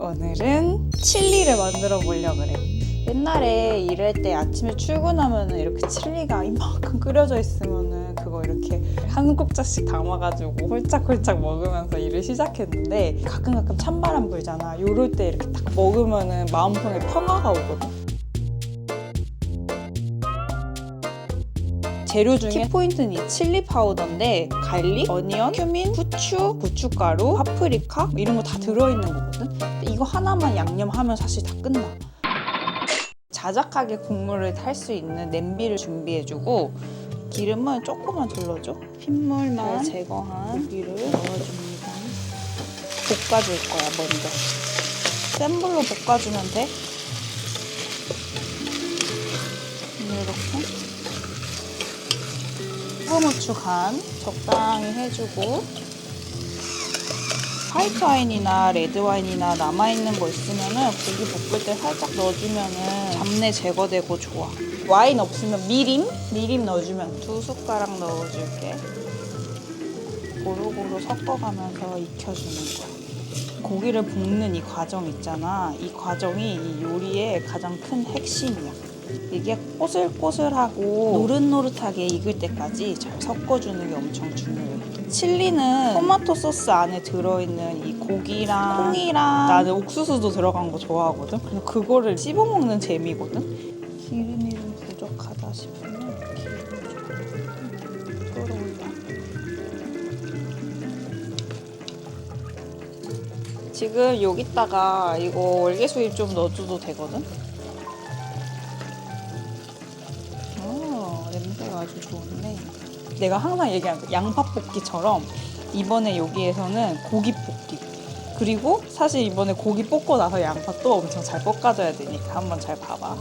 오늘은 칠리를 만들어 보려고 그래. 옛날에 일할 때 아침에 출근하면은 이렇게 칠리가 이만큼 끓여져 있으면은 그거 이렇게 한 국자씩 담아가지고 홀짝홀짝 먹으면서 일을 시작했는데 가끔 찬바람 불잖아. 요럴 때 이렇게 딱 먹으면은 마음속에 평화가 오거든. 재료 중에 키포인트는 이 칠리 파우더인데 갈릭, 어니언, 큐민, 후추, 고춧가루, 파프리카 이런 거 다 들어있는 거거든. 이거 하나만 양념하면 사실 다 끝나. 자작하게 국물을 탈 수 있는 냄비를 준비해주고 기름을 조금만 둘러줘. 핏물만 제거한 고기를 넣어줍니다. 볶아줄 거야 먼저. 센 불로 볶아주면 돼. 이렇게 후무추 간 적당히 해주고 화이트 와인이나 레드 와인이나 남아있는 거 있으면은 고기 볶을 때 살짝 넣어주면은 잡내 제거되고 좋아. 와인 없으면 미림 넣어주면 2숟가락 넣어줄게. 고루고루 섞어가면서 익혀주는 거야. 고기를 볶는 이 과정 있잖아. 이 과정이 이 요리의 가장 큰 핵심이야. 이게 꼬슬꼬슬하고 노릇노릇하게 익을 때까지 잘 섞어주는 게 엄청 중요해. 칠리는 토마토 소스 안에 들어있는 이 고기랑 콩이랑 나는 옥수수도 들어간 거 좋아하거든. 그래서 그거를 씹어먹는 재미거든. 기름이 좀 부족하다 싶으면 기름을 좀 끌어올려. 지금 여기다가 이거 월계수잎 좀 넣어줘도 되거든. 냄새가 아주 좋은데 내가 항상 얘기하는 거 양파볶이처럼 이번에 여기에서는 고기볶이 그리고 사실 이번에 고기 볶고 나서 양파 또 엄청 잘 볶아줘야 되니까 한번 잘 봐봐.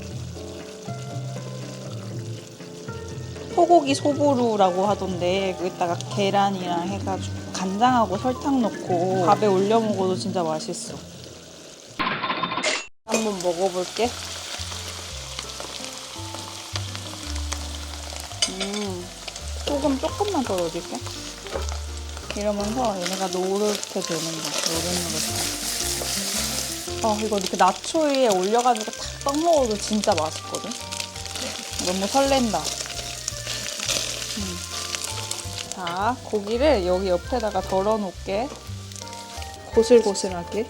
소고기 소보루라고 하던데 여기다가 계란이랑 해가지고 간장하고 설탕 넣고 밥에 올려 먹어도 진짜 맛있어. 한번 먹어볼게. 소금 조금만 더 넣어줄게. 이러면서 얘네가 노랗게 되는 거야. 노릇노릇해. 이거 이렇게 나초 위에 올려가지고 탁 떡 먹어도 진짜 맛있거든. 너무 설렌다. 자, 고기를 여기 옆에다가 덜어놓을게. 고슬고슬하게.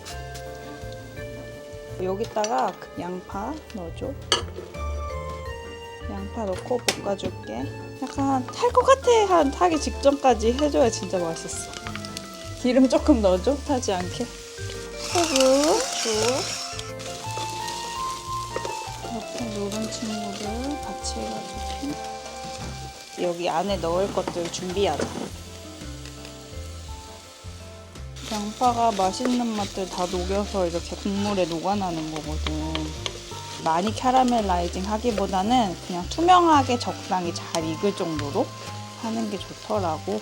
여기다가 양파 넣어줘. 양파 넣고 볶아줄게. 약간 탈 것 같아 한 타기 직전까지 해줘야 진짜 맛있어. 기름 조금 넣어줘. 타지 않게. 소금, 이렇게 노른 친구들 같이 해가지고 여기 안에 넣을 것들 준비하자. 양파가 맛있는 맛들 다 녹여서 이렇게 국물에 녹아나는 거거든. 많이 캐러멜라이징 하기보다는 그냥 투명하게 적당히 잘 익을 정도로 하는 게 좋더라고.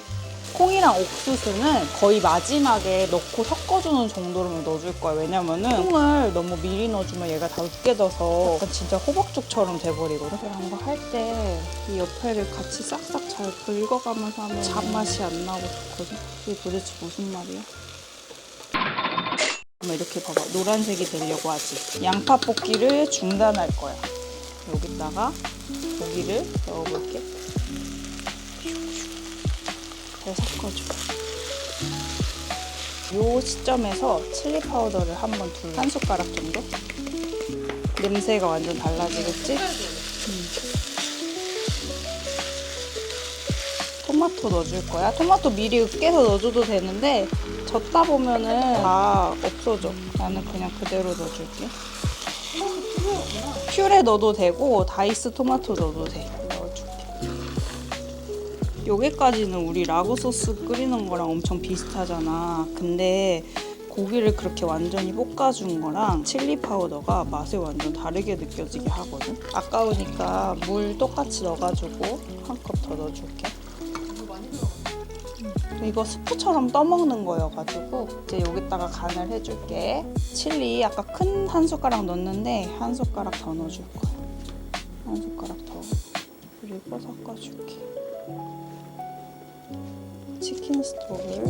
콩이랑 옥수수는 거의 마지막에 넣고 섞어주는 정도로 넣어줄 거야. 왜냐면은 콩을 너무 미리 넣어주면 얘가 다 으깨져서 약간 진짜 호박죽처럼 돼버리거든. 이런 거 할 때 이 옆에를 같이 싹싹 잘 긁어가면서 하면 잡맛이 안 나고 좋거든. 이게 도대체 무슨 말이야? 이렇게 봐봐. 노란색이 되려고 하지. 양파 볶기를 중단할 거야. 여기다가 고기를 넣어볼게. 잘 섞어줘. 요 시점에서 칠리 파우더를 한번 한 숟가락 정도? 냄새가 완전 달라지겠지? 토마토 넣어줄 거야. 토마토 미리 으깨서 넣어줘도 되는데 젓다 보면은 다 없어져. 나는 그냥 그대로 넣어줄게. 퓨레 넣어도 되고 다이스 토마토 넣어도 돼. 넣어줄게. 여기까지는 우리 라구 소스 끓이는 거랑 엄청 비슷하잖아. 근데 고기를 그렇게 완전히 볶아준 거랑 칠리 파우더가 맛이 완전 다르게 느껴지게 하거든. 아까우니까 물 똑같이 넣어가지고 한 컵 더 넣어줄게. 이거 스프처럼 떠먹는 거여가지고 이제 여기다가 간을 해줄게. 칠리 아까 큰 한 숟가락 넣었는데 한 숟가락 더 넣어줄 거야. 한 숟가락 더. 그리고 섞어줄게. 치킨 스톡을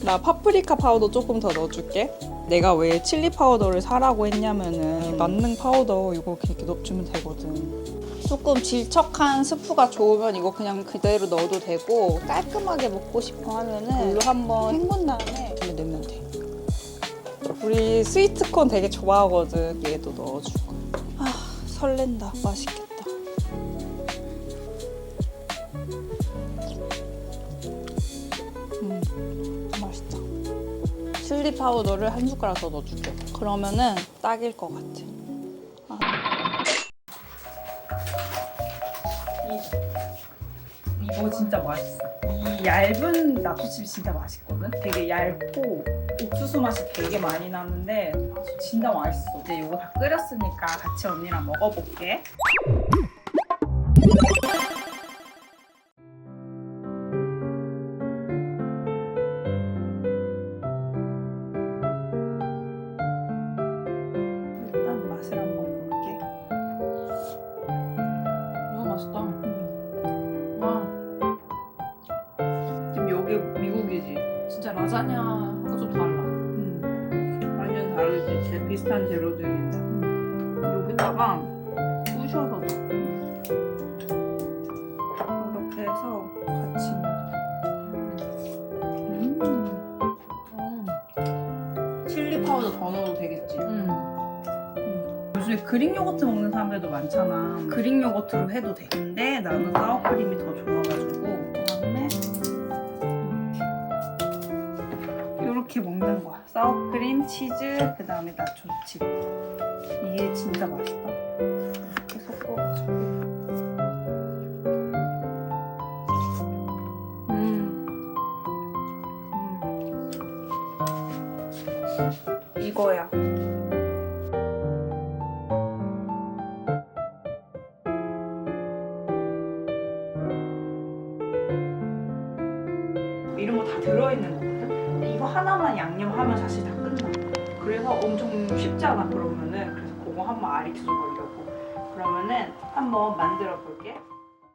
나 파프리카 파우더 조금 더 넣어줄게. 내가 왜 칠리 파우더를 사라고 했냐면은 만능 파우더 이거 이렇게 넣어주면 되거든. 조금 질척한 스프가 좋으면 이거 그냥 그대로 넣어도 되고 깔끔하게 먹고 싶어 하면은 물로 한번 헹군 다음에 넣으면 돼. 우리 스위트콘 되게 좋아하거든. 얘도 넣어줄 거야. 아 설렌다. 맛있겠다. 맛있다. 칠리 파우더를 한 숟가락 더 넣어줄게. 그러면은 딱일 것 같아. 이거 진짜 맛있어. 이 얇은 나초칩이 진짜 맛있거든? 되게 얇고 옥수수 맛이 되게 많이 나는데 진짜 맛있어. 이제 이거 다 끓였으니까 같이 언니랑 먹어볼게. 일단 맛을 한번 볼게. 너무 맛있다. 와, 지금 여기 미국이지? 진짜 라자냐하고 좀 달라. 완전 다르지? 제 비슷한 재료들인데 여기다가 부셔서 넣고 이렇게 해서 같이 칠리 파우더 더 넣어도 되겠지? 요즘에 그릭 요거트 먹는 사람들도 많잖아. 그릭 요거트로 해도 돼. 근데 나는 사워크림이 더 좋아가지고 그다음에 이렇게 먹는 거야. 사워크림, 치즈, 그다음에 나초칩. 이게 진짜 맛있다. 이렇게 섞어가지고. 이거야. 이런 거 다 들어있는 거거든? 근데 이거 하나만 양념하면 사실 다 끝나. 그래서 엄청 쉽지 않아, 그러면은. 그래서 그거 한번 알려줘 보려고. 그러면은 한번 만들어 볼게.